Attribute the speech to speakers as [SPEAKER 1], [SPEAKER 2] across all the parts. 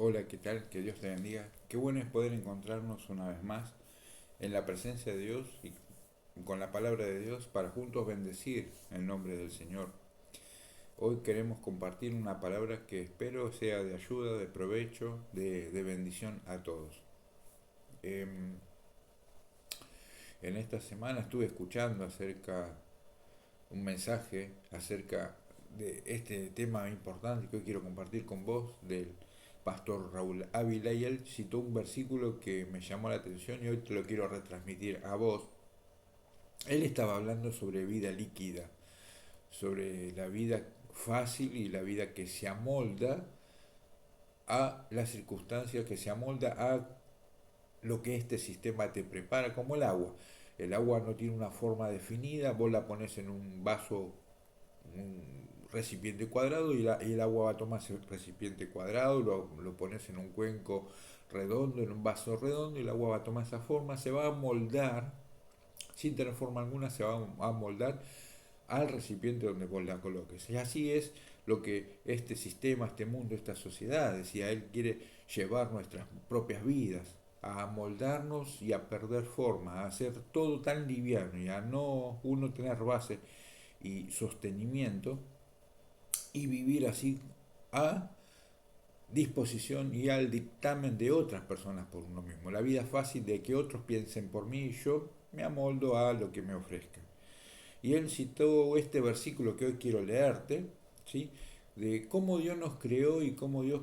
[SPEAKER 1] Hola, ¿qué tal? Que Dios te bendiga. Qué bueno es poder encontrarnos una vez más en la presencia de Dios y con la palabra de Dios para juntos bendecir el nombre del Señor. Hoy queremos compartir una palabra que espero sea de ayuda, de provecho, de bendición a todos. Em, en esta semana estuve escuchando un mensaje acerca de este tema importante que hoy quiero compartir con vos, del pastor Raúl Ávila, y él citó un versículo que me llamó la atención y hoy te lo quiero retransmitir a vos. Él estaba hablando sobre vida líquida, sobre la vida fácil y la vida que se amolda a las circunstancias, que se amolda a lo que este sistema te prepara, como el agua. El agua no tiene una forma definida, vos la pones en un vaso, un recipiente cuadrado y el agua va a tomar ese recipiente cuadrado, lo pones en un cuenco redondo, en un vaso redondo y el agua va a tomar esa forma, se va a moldar, sin tener forma alguna, se va a moldar al recipiente donde vos la coloques. Y así es lo que este sistema, este mundo, esta sociedad, decía, él quiere llevar nuestras propias vidas a moldarnos y a perder forma, a hacer todo tan liviano y a no uno tener base y sostenimiento y vivir así a disposición y al dictamen de otras personas por uno mismo. La vida fácil de que otros piensen por mí y yo me amoldo a lo que me ofrezcan. Y él citó este versículo que hoy quiero leerte, ¿sí? De cómo Dios nos creó y cómo Dios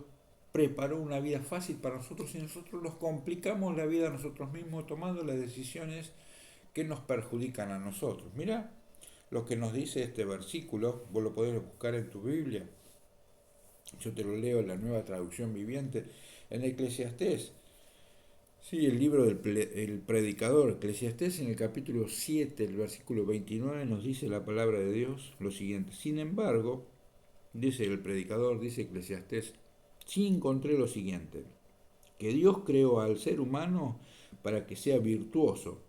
[SPEAKER 1] preparó una vida fácil para nosotros y nosotros nos complicamos la vida a nosotros mismos tomando las decisiones que nos perjudican a nosotros. Mira lo que nos dice este versículo, vos lo podés buscar en tu Biblia, yo te lo leo en la nueva traducción viviente, en Eclesiastés. Sí, el libro el predicador, Eclesiastés, en el capítulo 7, el versículo 29, nos dice la palabra de Dios lo siguiente. Sin embargo, dice el predicador, dice Eclesiastés, sí encontré lo siguiente, que Dios creó al ser humano para que sea virtuoso,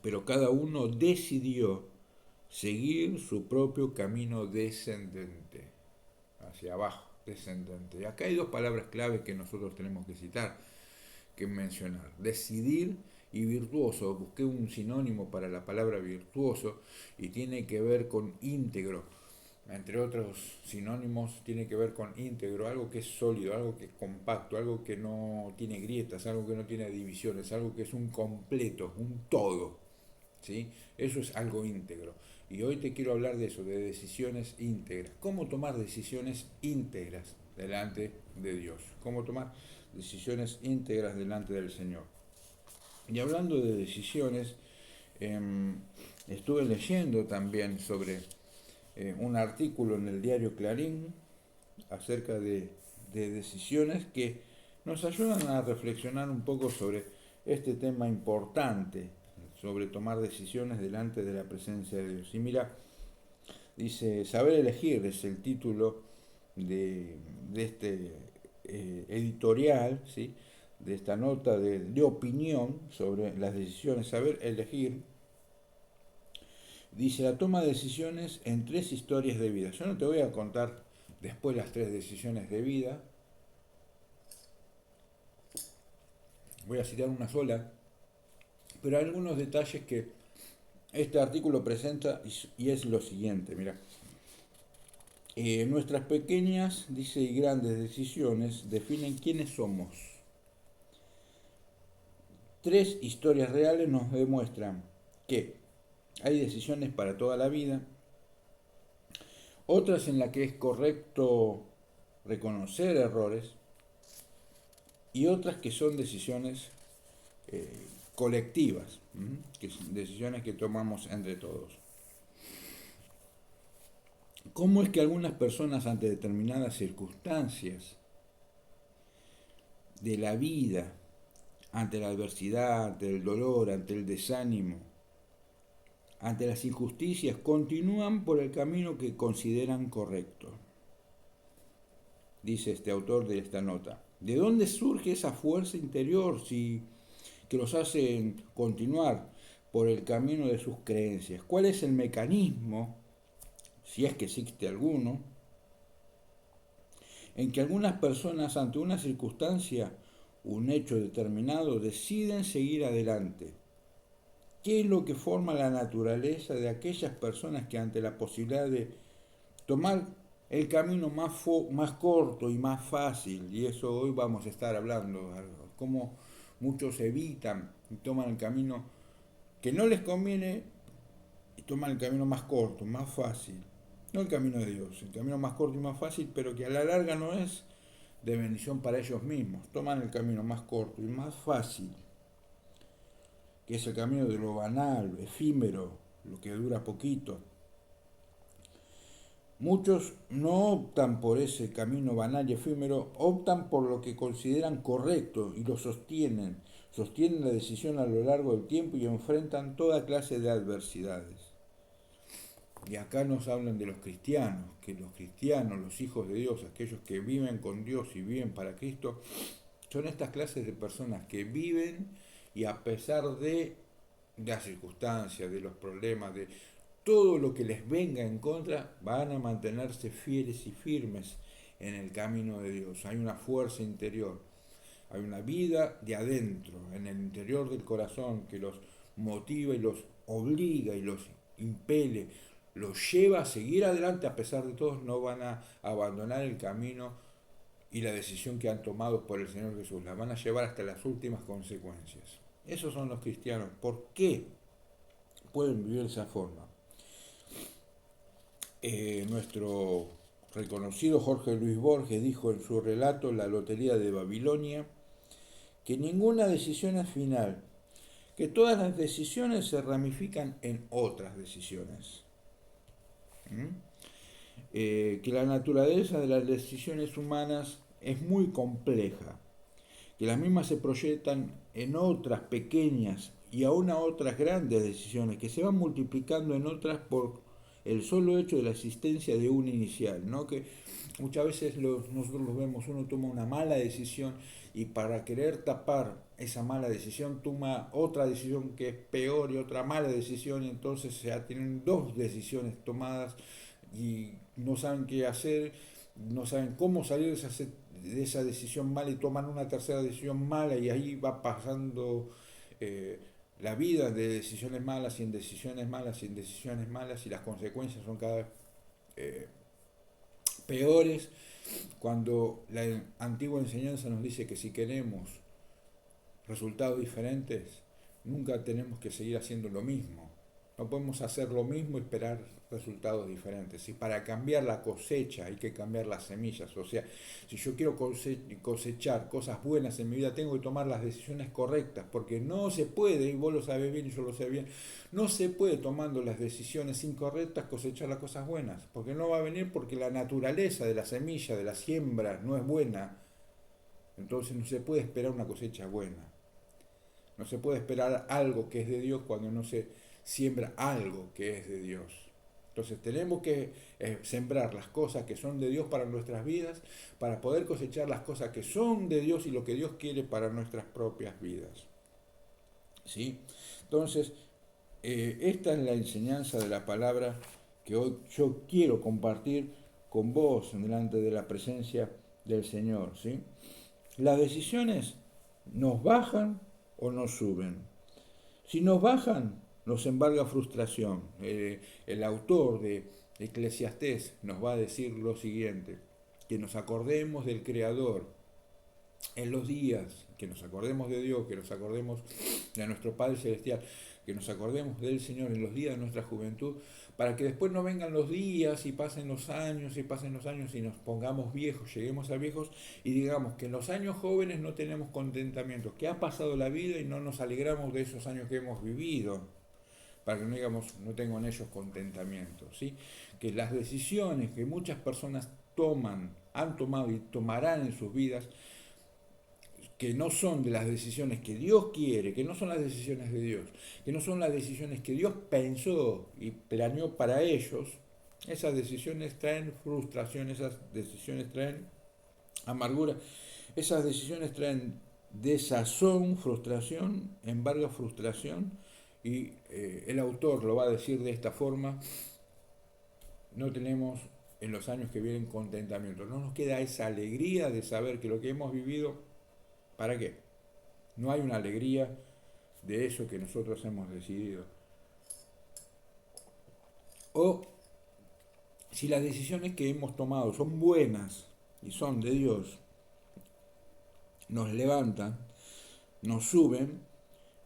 [SPEAKER 1] pero cada uno decidió seguir su propio camino descendente, hacia abajo, descendente. Y acá hay dos palabras claves que nosotros tenemos que citar, que mencionar. Decidir y virtuoso. Busqué un sinónimo para la palabra virtuoso y tiene que ver con íntegro. Entre otros sinónimos, tiene que ver con íntegro, algo que es sólido, algo que es compacto, algo que no tiene grietas, algo que no tiene divisiones, algo que es un completo, un todo. ¿Sí? Eso es algo íntegro. Y hoy te quiero hablar de eso, de decisiones íntegras. ¿Cómo tomar decisiones íntegras delante de Dios? ¿Cómo tomar decisiones íntegras delante del Señor? Y hablando de decisiones, eh, estuve leyendo también sobre un artículo en el diario Clarín acerca de decisiones que nos ayudan a reflexionar un poco sobre este tema importante, sobre tomar decisiones delante de la presencia de Dios. Y mira, dice, saber elegir es el título de este editorial, ¿sí? De esta nota de opinión sobre las decisiones, saber elegir. Dice, la toma de decisiones en tres historias de vida. Yo no te voy a contar después las tres decisiones de vida, voy a citar una sola, pero hay algunos detalles que este artículo presenta y es lo siguiente, mira. Nuestras pequeñas, dice, y grandes decisiones definen quiénes somos. Tres historias reales nos demuestran que hay decisiones para toda la vida, otras en las que es correcto reconocer errores y otras que son decisiones eh, colectivas, que son decisiones que tomamos entre todos. ¿Cómo es que algunas personas ante determinadas circunstancias de la vida, ante la adversidad, ante el dolor, ante el desánimo, ante las injusticias, continúan por el camino que consideran correcto? Dice este autor de esta nota. ¿De dónde surge esa fuerza interior que los hace continuar por el camino de sus creencias? ¿Cuál es el mecanismo, si es que existe alguno,
[SPEAKER 2] en que algunas personas ante una circunstancia, un hecho determinado, deciden seguir adelante. ¿Qué es lo que forma la naturaleza de aquellas personas que ante la posibilidad de tomar el camino más corto y más fácil, y eso hoy vamos a estar hablando, cómo muchos evitan y toman el camino que no les conviene y toman el camino más corto, más fácil? No el camino de Dios, el camino más corto y más fácil, pero que a la larga no es de bendición para ellos mismos. Toman el camino más corto y más fácil, que es el camino de lo banal, lo efímero, lo que dura poquito. Muchos no optan por ese camino banal y efímero, optan por lo que consideran correcto y lo sostienen. Sostienen la decisión a lo largo del tiempo y enfrentan toda clase de adversidades. Y acá nos hablan de los cristianos, que los cristianos, los hijos de Dios, aquellos que viven con Dios y viven para Cristo, son estas clases de personas que viven y a pesar de las circunstancias, de los problemas, de todo lo que les venga en contra, van a mantenerse fieles y firmes en el camino de Dios. Hay una fuerza interior, hay una vida de adentro, en el interior del corazón, que los motiva y los obliga y los impele, los lleva a seguir adelante a pesar de todo. No van a abandonar el camino y la decisión que han tomado por el Señor Jesús, la van a llevar hasta las últimas consecuencias. Esos son los cristianos. ¿Por qué pueden vivir de esa forma? Nuestro reconocido Jorge Luis Borges dijo en su relato La Lotería de Babilonia que ninguna decisión es final, que todas las decisiones se ramifican en otras decisiones. Que la naturaleza de las decisiones humanas es muy compleja, que las mismas se proyectan en otras pequeñas y aún a otras grandes decisiones que se van multiplicando en otras por el solo hecho de la existencia de una inicial, ¿no? Que muchas veces nosotros lo vemos, uno toma una mala decisión y para querer tapar esa mala decisión toma otra decisión que es peor y otra mala decisión, y entonces ya tienen dos decisiones tomadas y no saben qué hacer, no saben cómo salir de esa decisión mala y toman una tercera decisión mala, y ahí va pasando eh, la vida de decisiones malas y en decisiones malas y en decisiones malas, y las consecuencias son cada vez eh, peores, cuando la antigua enseñanza nos dice que si queremos resultados diferentes, nunca tenemos que seguir haciendo lo mismo. No podemos hacer lo mismo y esperar resultados diferentes. Y para cambiar la cosecha hay que cambiar las semillas. O sea, si yo quiero cosechar cosas buenas en mi vida, tengo que tomar las decisiones correctas, porque no se puede, y vos lo sabés bien y yo lo sé bien, no se puede tomando las decisiones incorrectas cosechar las cosas buenas, porque no va a venir, porque la naturaleza de la semilla, de la siembra, no es buena. Entonces no se puede esperar una cosecha buena. No se puede esperar algo que es de Dios cuando no se siembra algo que es de Dios. Entonces tenemos que sembrar las cosas que son de Dios para nuestras vidas, para poder cosechar las cosas que son de Dios y lo que Dios quiere para nuestras propias vidas. ¿Sí? Entonces, esta es la enseñanza de la palabra que hoy yo quiero compartir con vos delante de la presencia del Señor. ¿Sí? Las decisiones nos bajan o nos suben. Si nos bajan, nos embarga frustración. El autor de Eclesiastés nos va a decir lo siguiente: que nos acordemos del Creador en los días, que nos acordemos de Dios, que nos acordemos de nuestro Padre Celestial, que nos acordemos del Señor en los días de nuestra juventud, para que después no vengan los días y pasen los años y pasen los años y nos pongamos viejos, lleguemos a viejos y digamos que en los años jóvenes no tenemos contentamiento, que ha pasado la vida y no nos alegramos de esos años que hemos vivido, para que no digamos, no tengo en ellos contentamiento, ¿sí? Que las decisiones que muchas personas toman, han tomado y tomarán en sus vidas, que no son de las decisiones que Dios quiere, que no son las decisiones de Dios, que no son las decisiones que Dios pensó y planeó para ellos, esas decisiones traen frustración, esas decisiones traen amargura, esas decisiones traen desazón, frustración, embarga frustración, y el autor lo va a decir de esta forma: no tenemos en los años que vienen contentamiento. No nos queda esa alegría de saber que lo que hemos vivido, ¿para qué? No hay una alegría de eso que nosotros hemos decidido. O si las decisiones que hemos tomado son buenas y son de Dios, nos levantan, nos suben,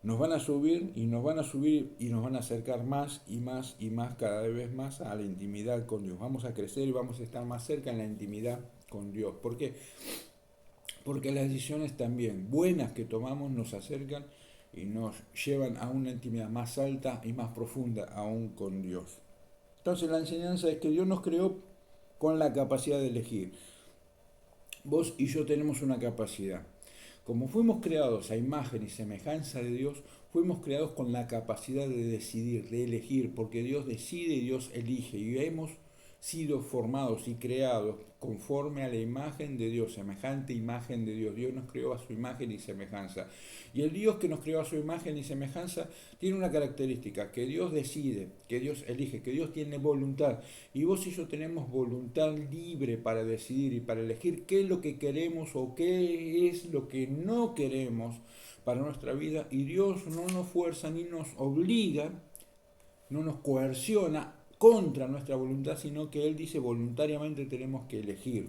[SPEAKER 2] nos van a subir y nos van a subir y nos van a acercar más y más y más, cada vez más a la intimidad con Dios. Vamos a crecer y vamos a estar más cerca en la intimidad con Dios. ¿Por qué? Porque las decisiones también buenas que tomamos nos acercan y nos llevan a una intimidad más alta y más profunda aún con Dios. Entonces la enseñanza es que Dios nos creó con la capacidad de elegir. Vos y yo tenemos una capacidad. Como fuimos creados a imagen y semejanza de Dios, fuimos creados con la capacidad de decidir, de elegir, porque Dios decide y Dios elige. Y hemos sido formados y creados conforme a la imagen de Dios, semejante imagen de Dios. Dios nos creó a su imagen y semejanza. Y el Dios que nos creó a su imagen y semejanza tiene una característica, que Dios decide, que Dios elige, que Dios tiene voluntad. Y vos y yo tenemos voluntad libre para decidir y para elegir qué es lo que queremos o qué es lo que no queremos para nuestra vida. Y Dios no nos fuerza ni nos obliga, no nos coerciona contra nuestra voluntad, sino que Él dice voluntariamente tenemos que elegir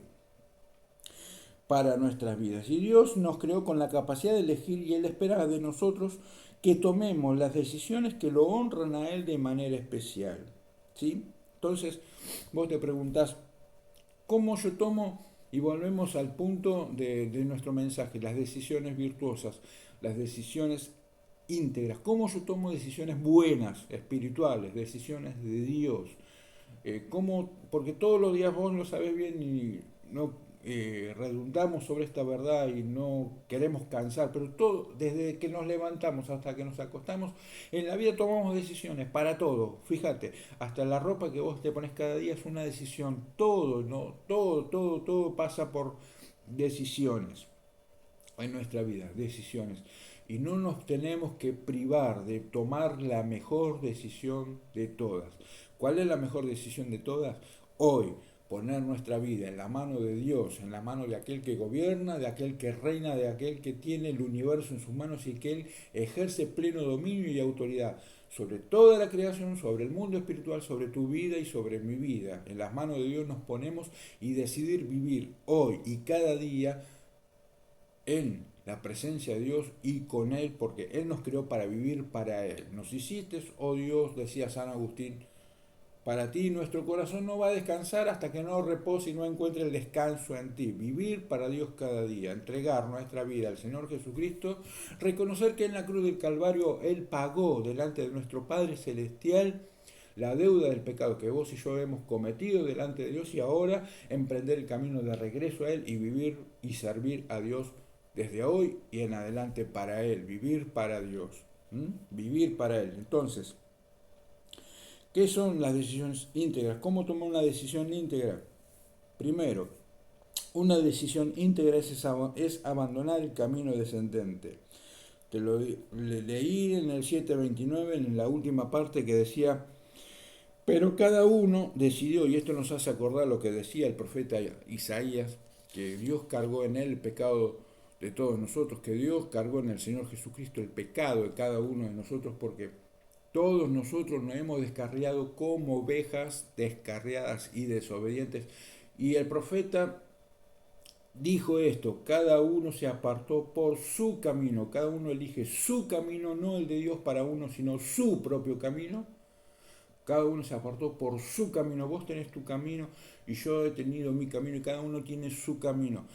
[SPEAKER 2] para nuestras vidas. Y Dios nos creó con la capacidad de elegir y Él espera de nosotros que tomemos las decisiones que lo honran a Él de manera especial. ¿Sí? Entonces, vos te preguntás, ¿cómo yo tomo? Y volvemos al punto de nuestro mensaje, las decisiones virtuosas, las decisiones íntegras. ¿Cómo yo tomo decisiones buenas, espirituales, decisiones de Dios? Porque todos los días vos lo sabés bien y no redundamos sobre esta verdad y no queremos cansar, pero todo, desde que nos levantamos hasta que nos acostamos, en la vida tomamos decisiones para todo. Fíjate, hasta la ropa que vos te pones cada día es una decisión. Todo, ¿no? Todo pasa por decisiones en nuestra vida, decisiones. Y no nos tenemos que privar de tomar la mejor decisión de todas. ¿Cuál es la mejor decisión de todas? Hoy, poner nuestra vida en la mano de Dios, en la mano de aquel que gobierna, de aquel que reina, de aquel que tiene el universo en sus manos y que Él ejerce pleno dominio y autoridad sobre toda la creación, sobre el mundo espiritual, sobre tu vida y sobre mi vida. En las manos de Dios nos ponemos y decidir vivir hoy y cada día en la presencia de Dios y con Él, porque Él nos creó para vivir para Él. Nos hiciste, oh Dios, decía San Agustín, para ti nuestro corazón no va a descansar hasta que no repose y no encuentre el descanso en ti. Vivir para Dios cada día, entregar nuestra vida al Señor Jesucristo, reconocer que en la cruz del Calvario Él pagó delante de nuestro Padre Celestial la deuda del pecado que vos y yo hemos cometido delante de Dios y ahora emprender el camino de regreso a Él y vivir y servir a Dios desde hoy y en adelante para Él, vivir para Dios, vivir para Él. Entonces, ¿qué son las decisiones íntegras? ¿Cómo tomar una decisión íntegra? Primero, una decisión íntegra es abandonar el camino descendente. Te lo leí en el 7:29, en la última parte que decía, pero cada uno decidió, y esto nos hace acordar lo que decía el profeta Isaías, que Dios cargó en él el pecado de todos nosotros, que Dios cargó en el Señor Jesucristo el pecado de cada uno de nosotros, porque todos nosotros nos hemos descarriado como ovejas descarriadas y desobedientes. Y el profeta dijo esto, cada uno se apartó por su camino, cada uno elige su camino, no el de Dios para uno, sino su propio camino. Cada uno se apartó por su camino, vos tenés tu camino y yo he tenido mi camino y cada uno tiene su camino.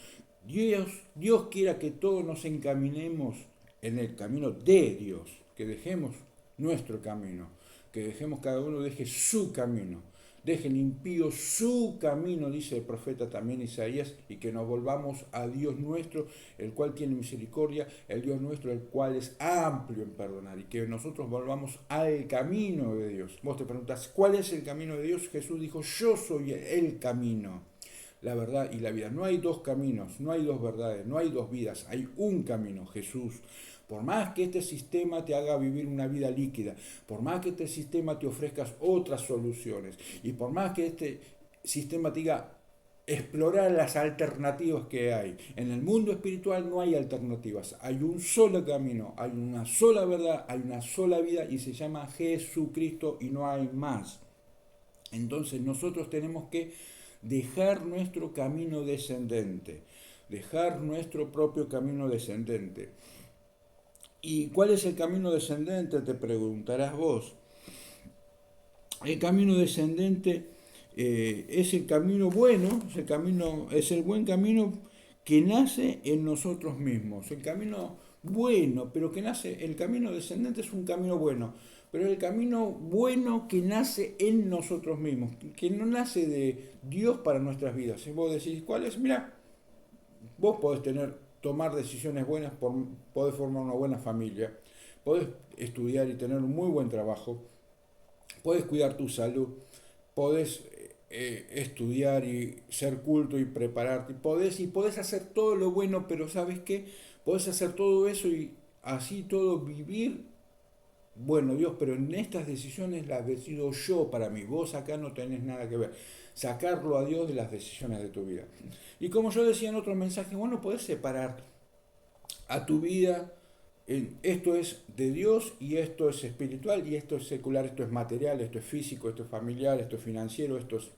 [SPEAKER 2] Dios quiera que todos nos encaminemos en el camino de Dios, que dejemos nuestro camino, que dejemos cada uno deje su camino, deje el impío su camino, dice el profeta también Isaías, y que nos volvamos a Dios nuestro, el cual tiene misericordia, el Dios nuestro, el cual es amplio en perdonar, y que nosotros volvamos al camino de Dios. Vos te preguntas, ¿cuál es el camino de Dios? Jesús dijo, yo soy el camino, la verdad y la vida. No hay dos caminos, no hay dos verdades, no hay dos vidas, hay un camino, Jesús. Por más que este sistema te haga vivir una vida líquida, por más que este sistema te ofrezca otras soluciones, y por más que sistemática explorar las alternativas que hay. En el mundo espiritual no hay alternativas, hay un solo camino, hay una sola verdad, hay una sola vida y se llama Jesucristo y no hay más. Entonces nosotros tenemos que dejar nuestro camino descendente, dejar nuestro propio camino descendente. ¿Y cuál es el camino descendente? Te preguntarás vos. El camino descendente es el camino bueno, es el buen camino que nace en nosotros mismos. El camino bueno, pero que nace, el camino descendente es un camino bueno, pero el camino bueno que nace en nosotros mismos, que no nace de Dios para nuestras vidas. Si vos decís, ¿cuál es? Mira, vos podés tomar decisiones buenas, podés formar una buena familia, podés estudiar y tener un muy buen trabajo, podés cuidar tu salud, podés estudiar y ser culto y prepararte, podés hacer todo lo bueno, pero ¿sabes qué? Podés hacer todo eso y así todo vivir, bueno Dios, pero en estas decisiones las decido yo para mí, vos acá no tenés nada que ver, sacarlo a Dios de las decisiones de tu vida. Y como yo decía en otro mensaje, bueno, podés separar a tu vida esto es de Dios y esto es espiritual y esto es secular, esto es material, esto es físico, esto es familiar, esto es financiero, esto es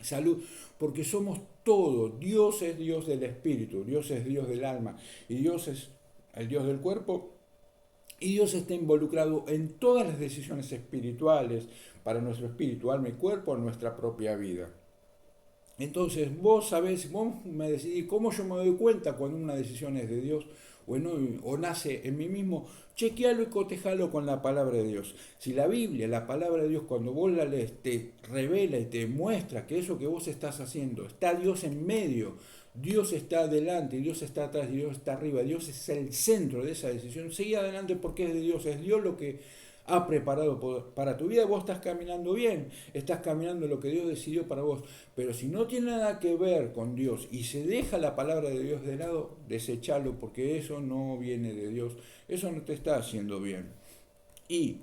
[SPEAKER 2] salud, porque somos todo. Dios es Dios del espíritu, Dios es Dios del alma y Dios es el Dios del cuerpo y Dios está involucrado en todas las decisiones espirituales para nuestro espíritu, alma y cuerpo, en nuestra propia vida. Entonces vos sabés, vos me decidís cómo yo me doy cuenta cuando una decisión es de Dios o nace en mí mismo, chequealo y cotejalo con la palabra de Dios. Si la Biblia, la palabra de Dios, cuando vos la lees, te revela y te muestra que eso que vos estás haciendo, está Dios en medio, Dios está adelante, Dios está atrás, Dios está arriba, Dios es el centro de esa decisión, seguí adelante porque es Dios lo que ha preparado para tu vida, vos estás caminando bien, estás caminando lo que Dios decidió para vos. Pero si no tiene nada que ver con Dios y se deja la palabra de Dios de lado, desechalo porque eso no viene de Dios, eso no te está haciendo bien. Y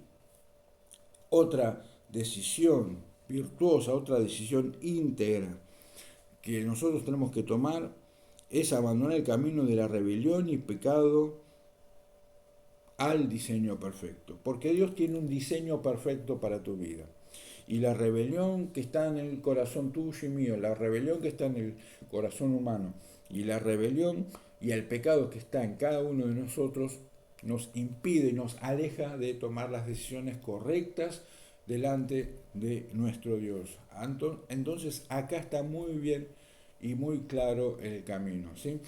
[SPEAKER 2] otra decisión virtuosa, otra decisión íntegra que nosotros tenemos que tomar es abandonar el camino de la rebelión y pecado al diseño perfecto, porque Dios tiene un diseño perfecto para tu vida. Y la rebelión que está en el corazón tuyo y mío, la rebelión que está en el corazón humano, y la rebelión y el pecado que está en cada uno de nosotros, nos impide, nos aleja de tomar las decisiones correctas delante de nuestro Dios. Entonces acá está muy bien y muy claro el camino. ¿Sí?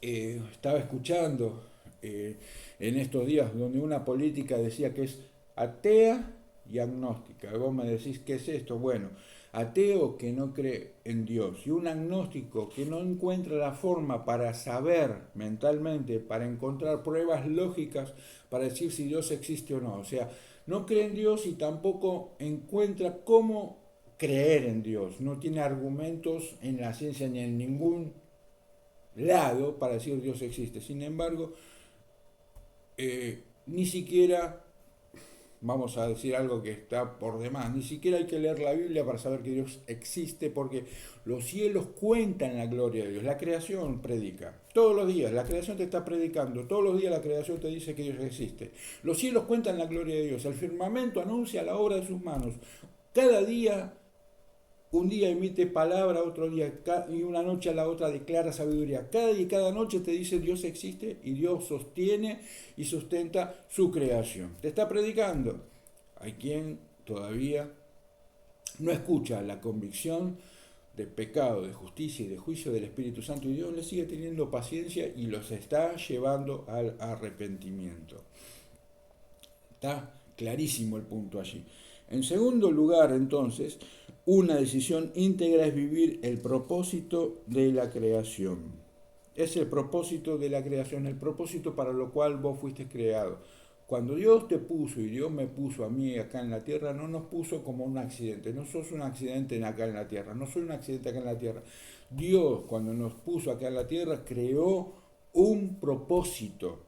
[SPEAKER 2] Estaba escuchando en estos días donde una política decía que es atea y agnóstica. Y vos me decís, ¿qué es esto? Bueno, ateo que no cree en Dios y un agnóstico que no encuentra la forma para saber mentalmente, para encontrar pruebas lógicas para decir si Dios existe o no. O sea, no cree en Dios y tampoco encuentra cómo creer en Dios. No tiene argumentos en la ciencia ni en ningún lado para decir Dios existe. Sin embargo, ni siquiera, vamos a decir algo que está por demás, ni siquiera hay que leer la Biblia para saber que Dios existe, porque los cielos cuentan la gloria de Dios, la creación predica, todos los días, la creación te está predicando, todos los días la creación te dice que Dios existe, los cielos cuentan la gloria de Dios, el firmamento anuncia la obra de sus manos, cada día un día emite palabra, otro día y una noche a la otra declara sabiduría. Cada día y cada noche te dice Dios existe y Dios sostiene y sustenta su creación. Te está predicando. Hay quien todavía no escucha la convicción de pecado, de justicia y de juicio del Espíritu Santo y Dios le sigue teniendo paciencia y los está llevando al arrepentimiento. Está clarísimo el punto allí. En segundo lugar, entonces, una decisión íntegra es vivir el propósito de la creación. Es el propósito de la creación, el propósito para lo cual vos fuiste creado. Cuando Dios te puso y Dios me puso a mí acá en la tierra, no nos puso como un accidente. No sos un accidente acá en la tierra, no soy un accidente acá en la tierra. Dios, cuando nos puso acá en la tierra, creó un propósito.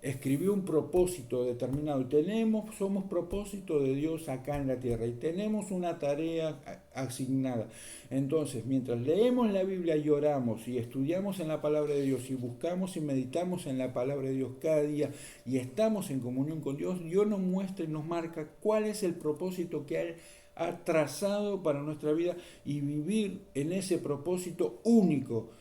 [SPEAKER 2] escribió un propósito determinado. Somos propósito de Dios acá en la tierra y tenemos una tarea asignada. Entonces, mientras leemos la Biblia y oramos y estudiamos en la palabra de Dios y buscamos y meditamos en la palabra de Dios cada día y estamos en comunión con Dios, Dios nos muestra y nos marca cuál es el propósito que ha trazado para nuestra vida y vivir en ese propósito único.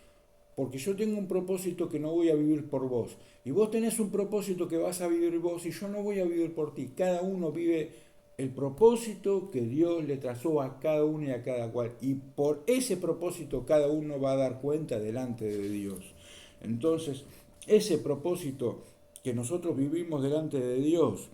[SPEAKER 2] Porque yo tengo un propósito que no voy a vivir por vos. Y vos tenés un propósito que vas a vivir vos y yo no voy a vivir por ti. Cada uno vive el propósito que Dios le trazó a cada uno y a cada cual. Y por ese propósito cada uno va a dar cuenta delante de Dios. Entonces, ese propósito que nosotros vivimos delante de Dios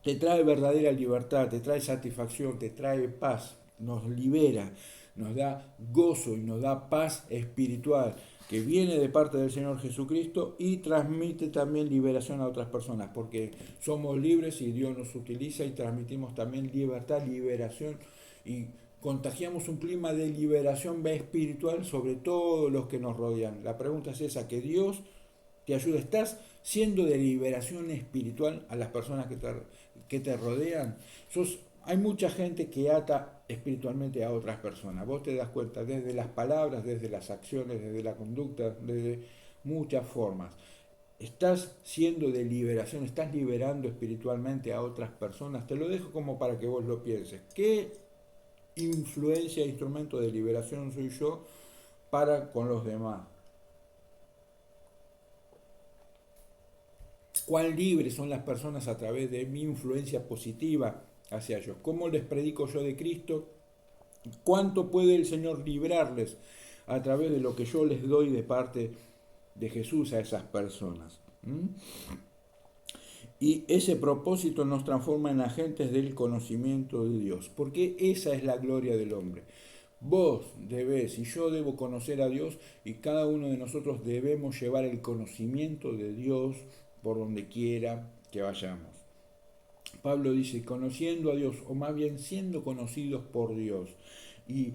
[SPEAKER 2] te trae verdadera libertad, te trae satisfacción, te trae paz, nos libera, nos da gozo y nos da paz espiritual que viene de parte del Señor Jesucristo y transmite también liberación a otras personas, porque somos libres y Dios nos utiliza y transmitimos también libertad, liberación y contagiamos un clima de liberación espiritual sobre todos los que nos rodean. La pregunta es esa, que Dios te ayuda. ¿Estás siendo de liberación espiritual a las personas que te rodean? Hay mucha gente que ata espiritualmente a otras personas. Vos te das cuenta desde las palabras, desde las acciones, desde la conducta, desde muchas formas. Estás siendo de liberación, estás liberando espiritualmente a otras personas. Te lo dejo como para que vos lo pienses. ¿Qué influencia, instrumento de liberación soy yo para con los demás? ¿Cuán libres son las personas a través de mi influencia positiva hacia ellos? ¿Cómo les predico yo de Cristo? ¿Cuánto puede el Señor librarles a través de lo que yo les doy de parte de Jesús a esas personas? Y ese propósito nos transforma en agentes del conocimiento de Dios, porque esa es la gloria del hombre. Vos debés y yo debo conocer a Dios y cada uno de nosotros debemos llevar el conocimiento de Dios por donde quiera que vayamos. Pablo dice, conociendo a Dios, o más bien siendo conocidos por Dios. Y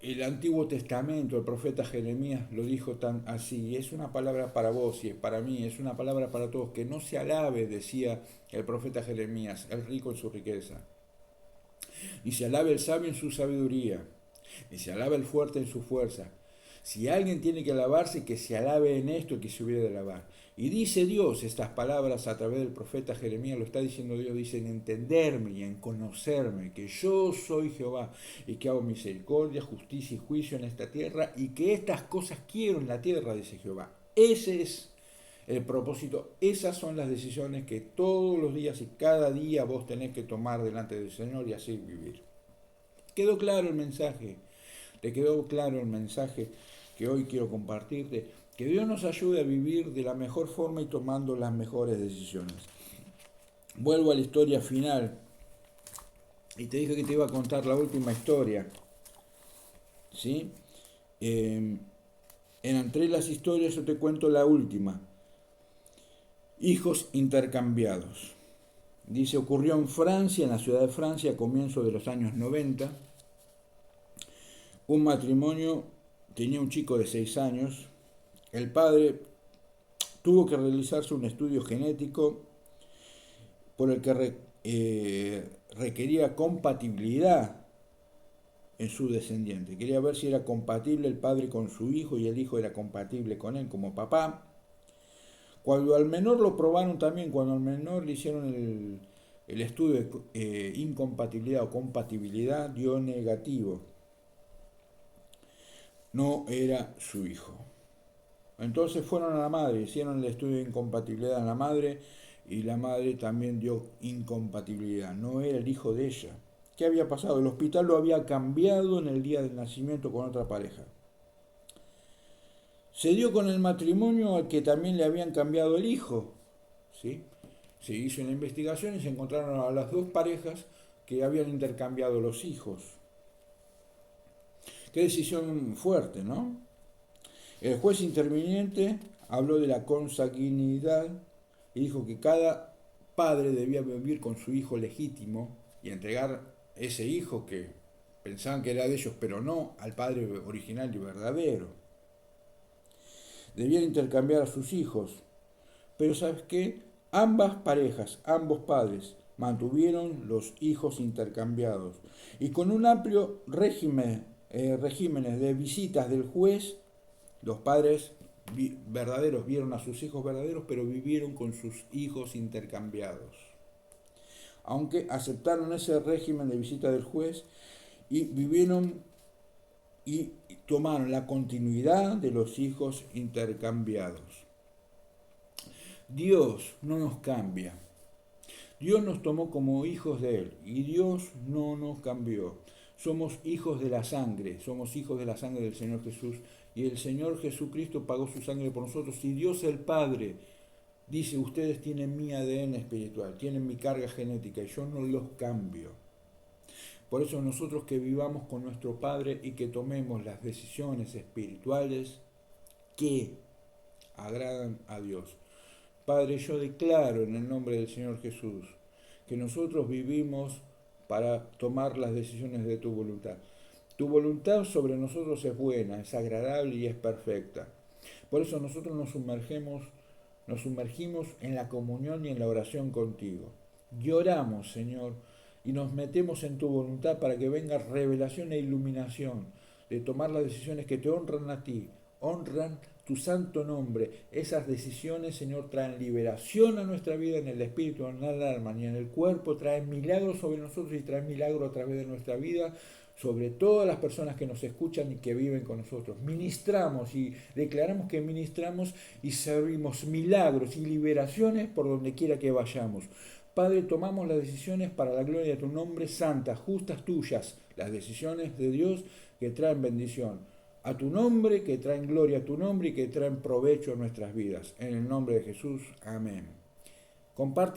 [SPEAKER 2] el Antiguo Testamento, el profeta Jeremías lo dijo tan así, es una palabra para vos y es para mí, es una palabra para todos, que no se alabe, decía el profeta Jeremías, el rico en su riqueza, y se alabe el sabio en su sabiduría, y se alabe el fuerte en su fuerza. Si alguien tiene que alabarse, que se alabe en esto y que se hubiera de alabar. Y dice Dios estas palabras a través del profeta Jeremías, lo está diciendo Dios, dice en entenderme y en conocerme, que yo soy Jehová y que hago misericordia, justicia y juicio en esta tierra y que estas cosas quiero en la tierra, dice Jehová. Ese es el propósito, esas son las decisiones que todos los días y cada día vos tenés que tomar delante del Señor y así vivir. ¿Quedó claro el mensaje? ¿Te quedó claro el mensaje que hoy quiero compartirte? Que Dios nos ayude a vivir de la mejor forma y tomando las mejores decisiones. Vuelvo a la historia final. Y te dije que te iba a contar la última historia. ¿Sí? Entre las historias yo te cuento la última. Hijos intercambiados. Dice, ocurrió en Francia, en la ciudad de Francia, a comienzos de los años 90. Un matrimonio tenía un chico de 6 años. El padre tuvo que realizarse un estudio genético por el que requería compatibilidad en su descendiente. Quería ver si era compatible el padre con su hijo y el hijo era compatible con él como papá. Cuando al menor lo probaron también, cuando al menor le hicieron el estudio de incompatibilidad o compatibilidad, dio negativo. No era su hijo. Entonces fueron a la madre, hicieron el estudio de incompatibilidad a la madre y la madre también dio incompatibilidad. No era el hijo de ella. ¿Qué había pasado? El hospital lo había cambiado en el día del nacimiento con otra pareja. Se dio con el matrimonio al que también le habían cambiado el hijo. ¿Sí? Se hizo una investigación y se encontraron a las dos parejas que habían intercambiado los hijos. Qué decisión fuerte, ¿no? El juez interviniente habló de la consanguinidad y dijo que cada padre debía vivir con su hijo legítimo y entregar ese hijo que pensaban que era de ellos, pero no al padre original y verdadero. Debían intercambiar a sus hijos Pero ¿sabes qué? Ambas parejas, ambos padres, mantuvieron los hijos intercambiados. Y con un amplio regímenes de visitas del juez, los padres verdaderos vieron a sus hijos verdaderos, pero vivieron con sus hijos intercambiados. Aunque aceptaron ese régimen de visita del juez y vivieron y tomaron la continuidad de los hijos intercambiados. Dios no nos cambia. Dios nos tomó como hijos de Él y Dios no nos cambió. Somos hijos de la sangre, somos hijos de la sangre del Señor Jesús y el Señor Jesucristo pagó su sangre por nosotros y Dios el Padre dice, ustedes tienen mi ADN espiritual, tienen mi carga genética y yo no los cambio. Por eso nosotros que vivamos con nuestro Padre y que tomemos las decisiones espirituales que agradan a Dios. Padre, yo declaro en el nombre del Señor Jesús que nosotros vivimos para tomar las decisiones de tu voluntad. Tu voluntad sobre nosotros es buena, es agradable y es perfecta. Por eso nosotros nos sumergimos en la comunión y en la oración contigo. Y oramos, Señor, y nos metemos en tu voluntad para que venga revelación e iluminación de tomar las decisiones que te honran a ti, honran tu santo nombre. Esas decisiones, Señor, traen liberación a nuestra vida en el espíritu, en el alma y en el cuerpo, traen milagros sobre nosotros y traen milagros a través de nuestra vida, sobre todas las personas que nos escuchan y que viven con nosotros. Ministramos y declaramos que ministramos y servimos milagros y liberaciones por donde quiera que vayamos. Padre, tomamos las decisiones para la gloria de tu nombre, santas, justas, tuyas, las decisiones de Dios que traen bendición a tu nombre, que traen gloria a tu nombre y que traen provecho a nuestras vidas. En el nombre de Jesús, amén. Comparte